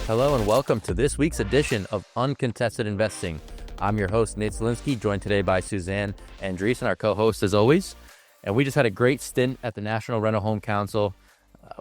Hello and welcome to this week's edition of Uncontested Investing. I'm your host, Nate Zielinski, joined today by Suzanne Andreessen, our co-host as always. And we just had a great stint at the National Rental Home Council.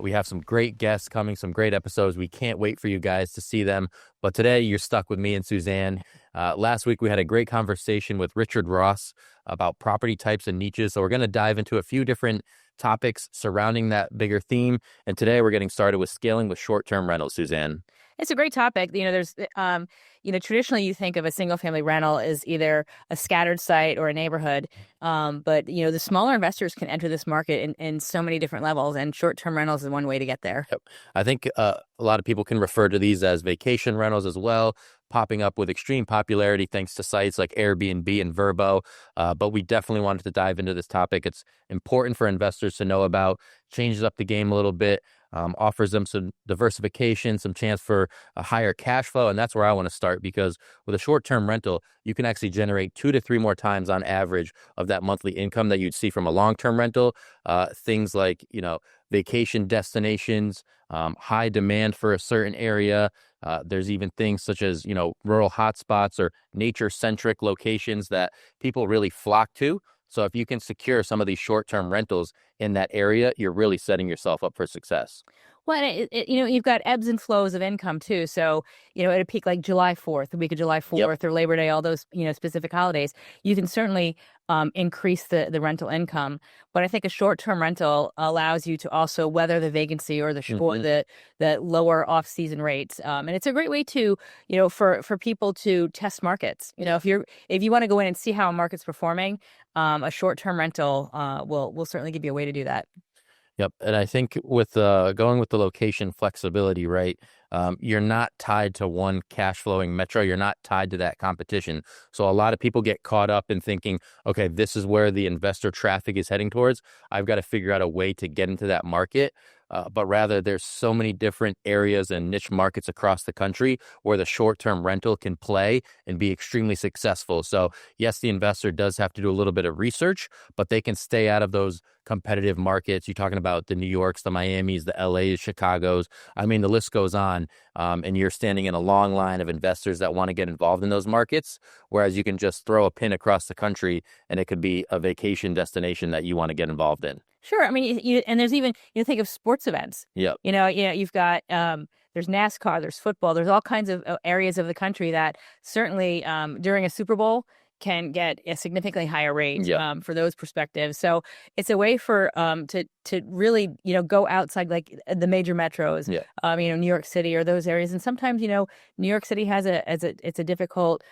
We have some great guests coming, some great episodes. We can't wait for you guys to see them. But today you're stuck with me and Suzanne. Last week we had a great conversation with Richard Ross about property types and niches. So we're going to dive into a few different topics surrounding that bigger theme. And today we're getting started with scaling with short-term rentals, Suzanne. It's a great topic. Traditionally you think of a single family rental as either a scattered site or a neighborhood. But the smaller investors can enter this market in so many different levels, and short-term rentals is one way to get there. Yep. I think a lot of people can refer to these as vacation rentals as well, popping up with extreme popularity thanks to sites like Airbnb and Vrbo. But we definitely wanted to dive into this topic. It's important for investors to know about, changes up the game a little bit. Offers them some diversification, some chance for a higher cash flow. And that's where I want to start, because with a short-term rental, you can actually generate 2 to 3 more times on average of that monthly income that you'd see from a long-term rental. Things like, vacation destinations, high demand for a certain area. There's even things such as, rural hotspots or nature-centric locations that people really flock to. So if you can secure some of these short-term rentals in that area, you're really setting yourself up for success. Well, you've got ebbs and flows of income too. So, at a peak like July 4th, the week of July 4th or Labor Day, all those, specific holidays, you can certainly increase the rental income. But I think a short-term rental allows you to also weather the vacancy or the lower off-season rates. And it's a great way to, for people to test markets. If you want to go in and see how a market's performing, a short-term rental will certainly give you a way to do that. Yep. And I think with going with the location flexibility, right, you're not tied to one cash flowing metro. You're not tied to that competition. So a lot of people get caught up in thinking, okay, this is where the investor traffic is heading towards. I've got to figure out a way to get into that market. But rather, there's so many different areas and niche markets across the country where the short-term rental can play and be extremely successful. So yes, the investor does have to do a little bit of research, but they can stay out of those competitive markets. You're talking about the New Yorks, the Miamis, the LAs, Chicagos. I mean, the list goes on. And you're standing in a long line of investors that want to get involved in those markets, whereas you can just throw a pin across the country and it could be a vacation destination that you want to get involved in. Sure. I mean, and there's even, think of sports events. Yep. You've got, there's NASCAR, there's football, there's all kinds of areas of the country that certainly during a Super Bowl can get a significantly higher rate for those perspectives. So it's a way for to really go outside like the major metros, New York City or those areas. And sometimes New York City has it's a difficult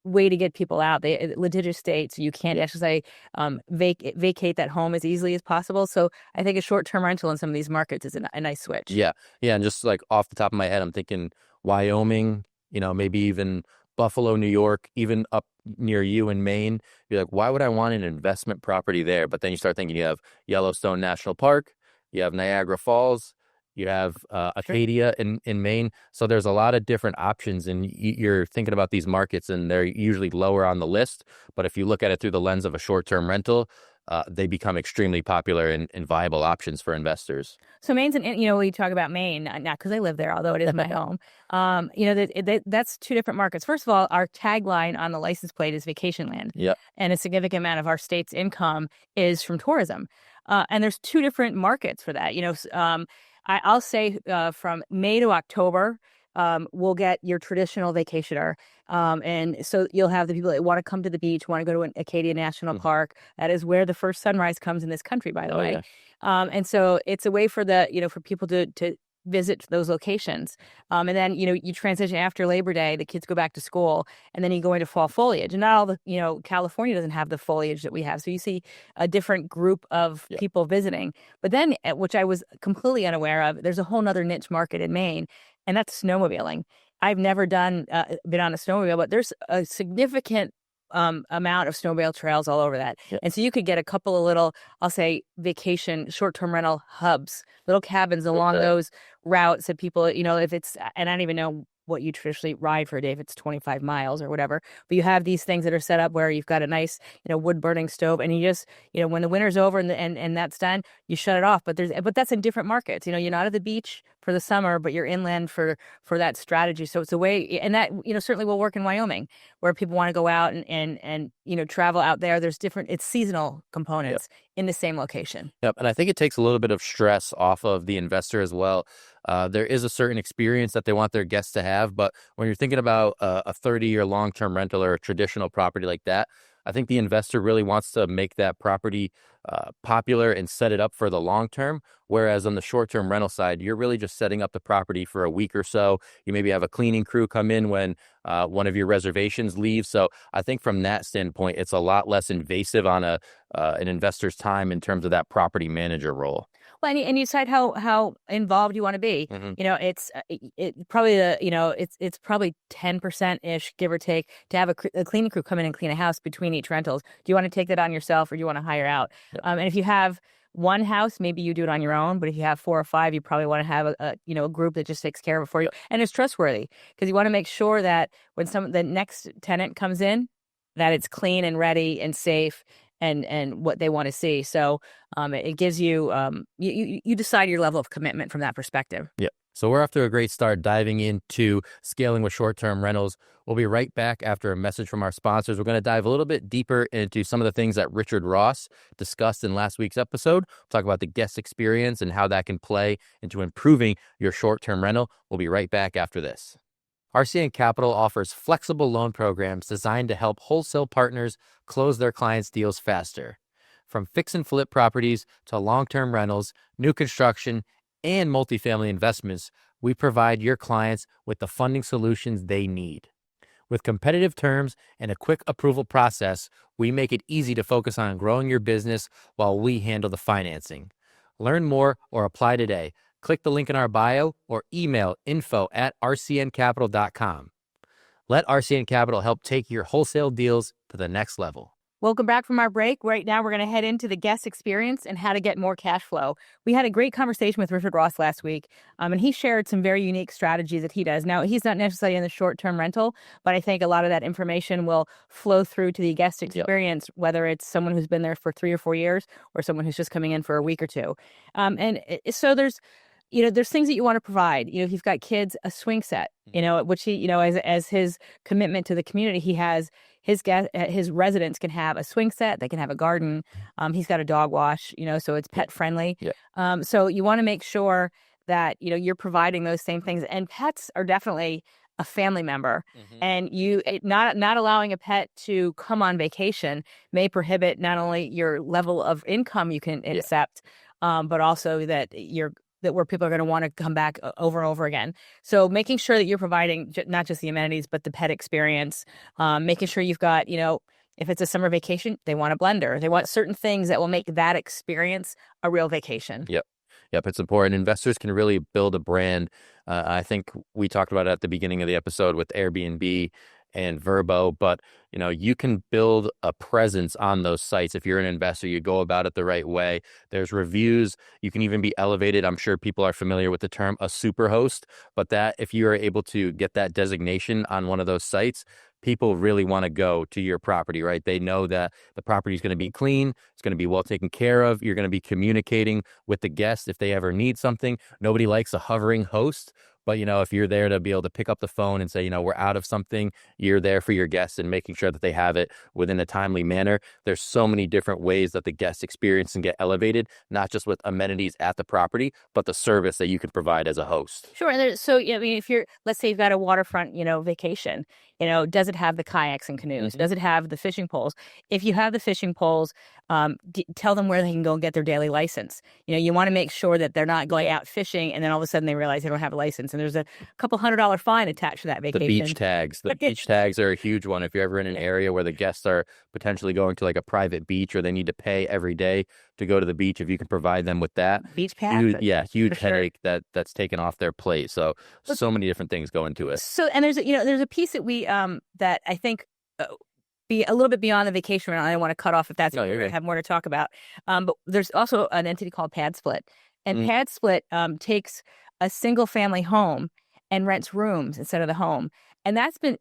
way to get people out. Litigious states, you can't actually vacate that home as easily as possible. So I think a short-term rental in some of these markets is a nice switch. Yeah. And just like off the top of my head, I'm thinking Wyoming, maybe even Buffalo, New York, even up near you in Maine. You're like, why would I want an investment property there? But then you start thinking you have Yellowstone National Park, you have Niagara Falls, you have Acadia in Maine. So there's a lot of different options, and you're thinking about these markets, and they're usually lower on the list. But if you look at it through the lens of a short-term rental, they become extremely popular and viable options for investors. So Maine's, we talk about Maine, not because I live there, although it is my home. That's two different markets. First of all, our tagline on the license plate is vacation land. Yep. And a significant amount of our state's income is from tourism. And there's two different markets for that. I'll say from May to October, we'll get your traditional vacationer. And so you'll have the people that want to come to the beach, want to go to an Acadia National Park. That is where the first sunrise comes in this country, by the way. Yeah. And so it's a way for for people to visit those locations. And then, you transition after Labor Day, the kids go back to school, and then you go into fall foliage. And not all the, California doesn't have the foliage that we have. So you see a different group of people visiting. But then, which I was completely unaware of, there's a whole nother niche market in Maine, and that's snowmobiling. I've never been on a snowmobile, but there's a significant amount of snowmobile trails all over that. Yeah. And so you could get a couple of little, I'll say, vacation, short-term rental hubs, little cabins along those routes that people, if it's, and I don't even know what you traditionally ride for a day, if it's 25 miles or whatever, but you have these things that are set up where you've got a nice, wood burning stove, and you just, when the winter's over and that's done, you shut it off. But that's in different markets. You're not at the beach for the summer, but you're inland for that strategy. So it's a way, and that, certainly will work in Wyoming, where people want to go out and travel out there. There's different, it's seasonal components in the same location. Yep. And I think it takes a little bit of stress off of the investor as well. There is a certain experience that they want their guests to have, but when you're thinking about a 30-year long-term rental or a traditional property like that, I think the investor really wants to make that property popular and set it up for the long term. Whereas on the short-term rental side, you're really just setting up the property for a week or so. You maybe have a cleaning crew come in when one of your reservations leaves. So I think from that standpoint, it's a lot less invasive on an investor's time in terms of that property manager role. Well, and you decide how involved you want to be. Mm-hmm. It's probably it's probably 10% ish, give or take, to have a cleaning crew come in and clean a house between each rentals. Do you want to take that on yourself, or do you want to hire out? Yep. And if you have one house, maybe you do it on your own. But if you have 4 or 5, you probably want to have a group that just takes care of it for you, and is trustworthy, because you want to make sure that when the next tenant comes in, that it's clean and ready and safe, and what they want to see. So it gives you, you decide your level of commitment from that perspective. Yep. So we're off to a great start diving into scaling with short-term rentals. We'll be right back after a message from our sponsors. We're going to dive a little bit deeper into some of the things that Richard Ross discussed in last week's episode. We'll talk about the guest experience and how that can play into improving your short-term rental. We'll be right back after this. RCN Capital offers flexible loan programs designed to help wholesale partners close their clients' deals faster. From fix and flip properties to long-term rentals, new construction, and multifamily investments, we provide your clients with the funding solutions they need. With competitive terms and a quick approval process, we make it easy to focus on growing your business while we handle the financing. Learn more or apply today. Click the link in our bio or email info@rcncapital.com. Let RCN Capital help take your wholesale deals to the next level. Welcome back from our break. Right now, we're going to head into the guest experience and how to get more cash flow. We had a great conversation with Richard Ross last week, and he shared some very unique strategies that he does. Now, he's not necessarily in the short-term rental, but I think a lot of that information will flow through to the guest experience, whether it's someone who's been there for 3 or 4 years or someone who's just coming in for a week or two. So there's things that you want to provide. If you've got kids, a swing set, which he, as his commitment to the community, he has his residents can have a swing set. They can have a garden. He's got a dog wash, so it's pet friendly. Yeah. So you want to make sure that, you're providing those same things. And pets are definitely a family member. Mm-hmm. And not allowing a pet to come on vacation may prohibit not only your level of income you can accept, but also that where people are going to want to come back over and over again. So making sure that you're providing not just the amenities, but the pet experience, making sure you've got, if it's a summer vacation, they want a blender. They want certain things that will make that experience a real vacation. Yep. It's important. Investors can really build a brand. I think we talked about it at the beginning of the episode with Airbnb and Vrbo, but you can build a presence on those sites. If you're an investor, you go about it the right way. There's reviews. You can even be elevated. I'm sure people are familiar with the term a superhost, but that if you are able to get that designation on one of those sites, people really want to go to your property, right? They know that the property is going to be clean. It's going to be well taken care of. You're going to be communicating with the guests if they ever need something. Nobody likes a hovering host. But, if you're there to be able to pick up the phone and say, we're out of something, you're there for your guests and making sure that they have it within a timely manner. There's so many different ways that the guest experience can get elevated, not just with amenities at the property, but the service that you can provide as a host. Sure. And so, if let's say you've got a waterfront, vacation, does it have the kayaks and canoes? Mm-hmm. Does it have the fishing poles? If you have the fishing poles, tell them where they can go and get their daily license. You want to make sure that they're not going out fishing and then all of a sudden they realize they don't have a license. And there's a couple $100 fine attached to that vacation. The beach tags. The beach tags are a huge one. If you're ever in an area where the guests are potentially going to like a private beach or they need to pay every day to go to the beach, if you can provide them with that. Beach pass? Huge headache that's taken off their plate. So many different things go into it. So, and there's a piece that we, that I think be a little bit beyond the vacation rental. I don't want to cut off if that's what we're going to have more to talk about. But there's also an entity called PadSplit. And PadSplit takes a single family home and rents rooms instead of the home. And that's been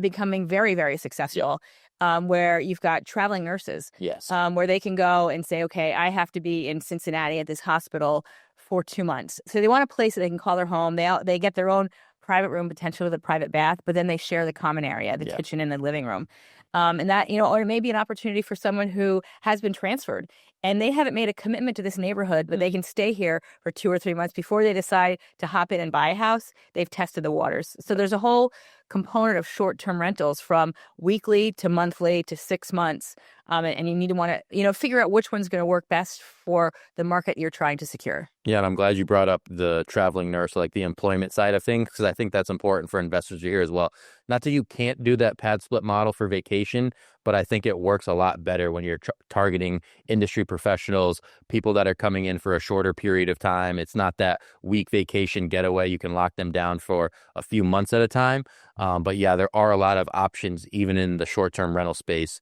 becoming very, very successful, where you've got traveling nurses, yes, where they can go and say, okay, I have to be in Cincinnati at this hospital for 2 months. So they want a place that they can call their home. They get their own private room, potentially with a private bath, but then they share the common area, the kitchen and the living room. And that, or it may be an opportunity for someone who has been transferred and they haven't made a commitment to this neighborhood, but they can stay here for 2 or 3 months before they decide to hop in and buy a house. They've tested the waters. So there's a whole component of short-term rentals from weekly to monthly to 6 months. And you need to want to, figure out which one's going to work best for the market you're trying to secure. Yeah, and I'm glad you brought up the traveling nurse, like the employment side of things, because I think that's important for investors to hear as well. Not that you can't do that PadSplit model for vacation, but I think it works a lot better when you're targeting industry professionals, people that are coming in for a shorter period of time. It's not that week vacation getaway. You can lock them down for a few months at a time. But yeah, there are a lot of options even in the short-term rental space.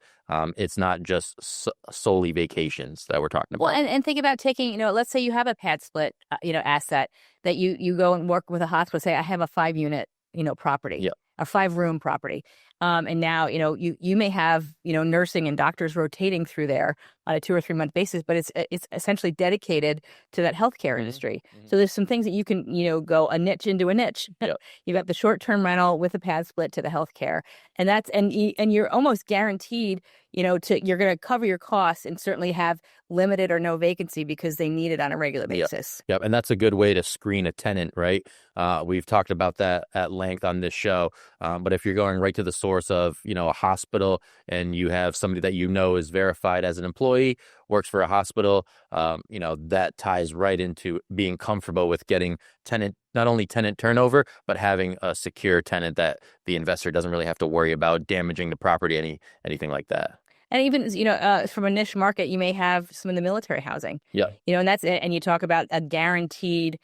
It's not just solely vacations that we're talking about. Well, and think about taking, let's say you have a PadSplit, asset that you go and work with a hospital. Say I have a 5-unit, property, a 5-room property. And now, you may have, nursing and doctors rotating through there on a 2 or 3 month basis, but it's essentially dedicated to that healthcare industry. So there's some things that you can, go a niche into a niche. You've got the short-term rental with a PadSplit to the healthcare. And and you're almost guaranteed, you're going to cover your costs and certainly have limited or no vacancy because they need it on a regular basis. Yep. And that's a good way to screen a tenant, right? We've talked about that at length on this show. But if you're going right to the source of, a hospital and you have somebody that is verified as an employee, works for a hospital, that ties right into being comfortable with getting not only tenant turnover, but having a secure tenant that the investor doesn't really have to worry about damaging the property, anything like that. And even, from a niche market, you may have some of the military housing. Yeah. And that's it. And you talk about a guaranteed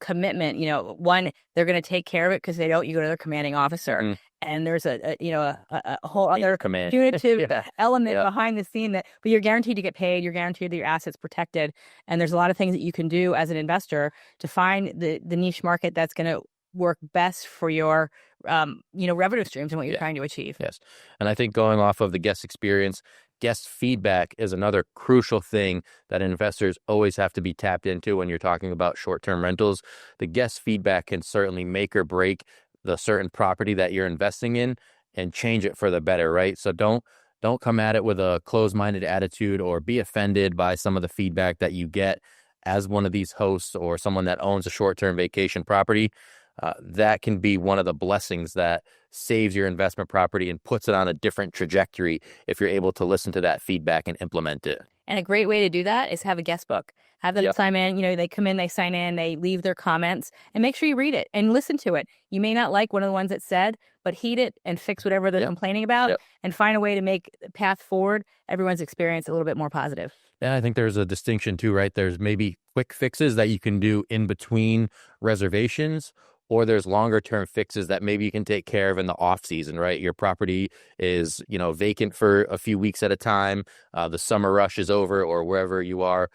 commitment. One, they're going to take care of it because they don't. You go to their commanding officer, and there's a whole other punitive element behind the scene but you're guaranteed to get paid. You're guaranteed that your assets protected, and there's a lot of things that you can do as an investor to find the niche market that's going to work best for your revenue streams and what you're trying to achieve. Yes. And I think going off of the guest experience, guest feedback is another crucial thing that investors always have to be tapped into when you're talking about short-term rentals. The guest feedback can certainly make or break the certain property that you're investing in and change it for the better, right? So don't come at it with a closed-minded attitude or be offended by some of the feedback that you get as one of these hosts or someone that owns a short-term vacation property. That can be one of the blessings that saves your investment property and puts it on a different trajectory if you're able to listen to that feedback and implement it. And a great way to do that is have a guest book. Have them sign in. They come in, they sign in, they leave their comments, and make sure you read it and listen to it. You may not like one of the ones that said, but heed it and fix whatever they're complaining about and find a way to make the path forward, everyone's experience, a little bit more positive. Yeah, I think there's a distinction too, right? There's maybe quick fixes that you can do in between reservations, or there's longer term fixes that maybe you can take care of in the off season, right? Your property is, vacant for a few weeks at a time. The summer rush is over, or wherever you are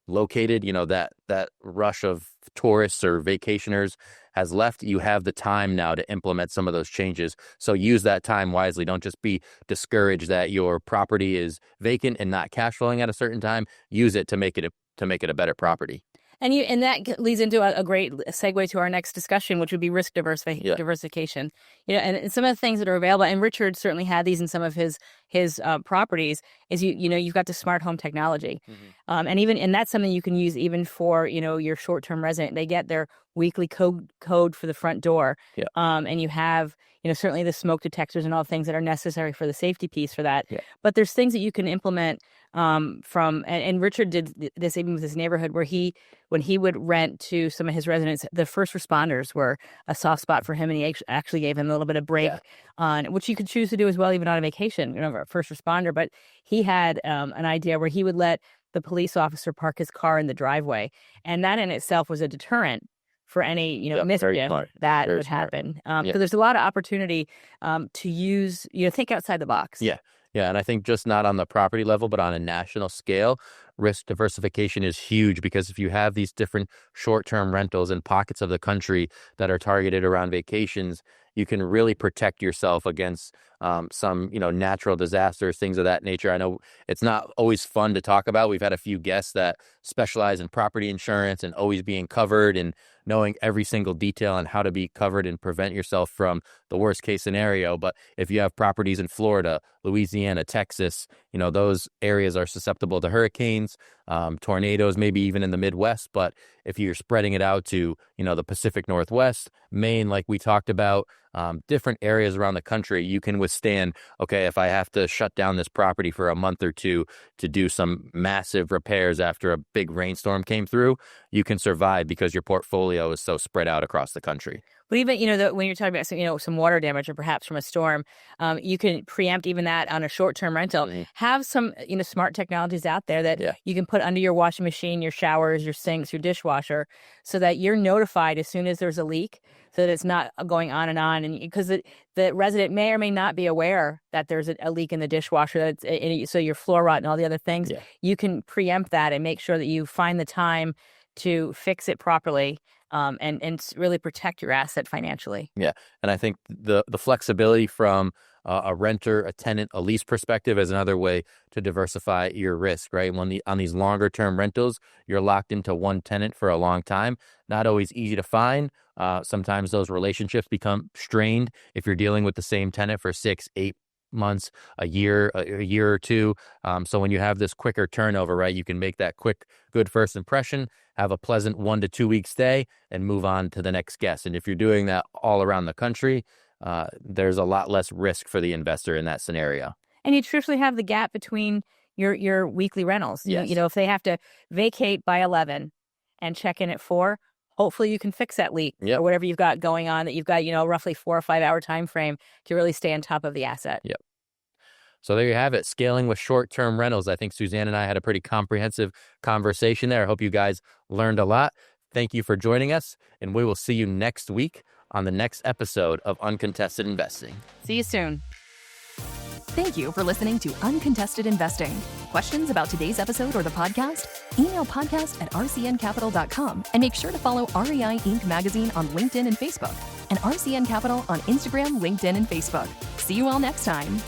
located, that rush of tourists or vacationers has left. You have the time now to implement some of those changes. So use that time wisely. Don't just be discouraged that your property is vacant and not cash flowing at a certain time. Use it to make it a better property. And that leads into a great segue to our next discussion, which would be risk diversification. And some of the things that are available, and Richard certainly had these in some of his properties, is you've got the smart home technology, and that's something you can use even for your short term resident. They get their weekly code for the front door, and you have certainly the smoke detectors and all the things that are necessary for the safety piece for that. But there's things that you can implement and Richard did this even with his neighborhood where when he would rent to some of his residents, the first responders were a soft spot for him, and he actually gave him a little bit of break on which you could choose to do as well, even on a vacation, a first responder. But he had an idea where he would let the police officer park his car in the driveway, and that in itself was a deterrent for any mischief that would happen. So there's a lot of opportunity to use, think outside the box. Yeah, and I think just not on the property level, but on a national scale, risk diversification is huge, because if you have these different short-term rentals in pockets of the country that are targeted around vacations, you can really protect yourself against some, natural disasters, things of that nature. I know it's not always fun to talk about. We've had a few guests that specialize in property insurance and always being covered and knowing every single detail on how to be covered and prevent yourself from the worst case scenario. But if you have properties in Florida, Louisiana, Texas, those areas are susceptible to hurricanes, tornadoes, maybe even in the Midwest. But if you're spreading it out to, the Pacific Northwest, Maine, like we talked about, different areas around the country, you can withstand, okay, if I have to shut down this property for a month or two to do some massive repairs after a big rainstorm came through, you can survive because your portfolio is so spread out across the country. But even, when you're talking about, some water damage or perhaps from a storm, you can preempt even that on a short-term rental. Mm-hmm. Have some, smart technologies out there that Yeah. you can put under your washing machine, your showers, your sinks, your dishwasher, so that you're notified as soon as there's a leak, so that it's not going on. And because the resident may or may not be aware that there's a leak in the dishwasher, so your floor rot and all the other things, Yeah. you can preempt that and make sure that you find the time to fix it properly. And really protect your asset financially. Yeah. And I think the flexibility from a renter, a tenant, a lease perspective is another way to diversify your risk, right? On these longer term rentals, you're locked into one tenant for a long time. Not always easy to find. Sometimes those relationships become strained if you're dealing with the same tenant for 6, 8 months, a year or two. So when you have this quicker turnover, right, you can make that quick, good first impression, have a pleasant 1 to 2 week stay, and move on to the next guest. And if you're doing that all around the country, there's a lot less risk for the investor in that scenario. And you traditionally have the gap between your weekly rentals. Yes. If they have to vacate by 11 and check in at 4, hopefully you can fix that leak. Yep. Or whatever you've got going on, that you've got, roughly 4 or 5 hour time frame to really stay on top of the asset. Yep. So there you have it, scaling with short-term rentals. I think Suzanne and I had a pretty comprehensive conversation there. I hope you guys learned a lot. Thank you for joining us, and we will see you next week on the next episode of Uncontested Investing. See you soon. Thank you for listening to Uncontested Investing. Questions about today's episode or the podcast? Email podcast@rcncapital.com and make sure to follow REI Inc. magazine on LinkedIn and Facebook, and RCN Capital on Instagram, LinkedIn, and Facebook. See you all next time.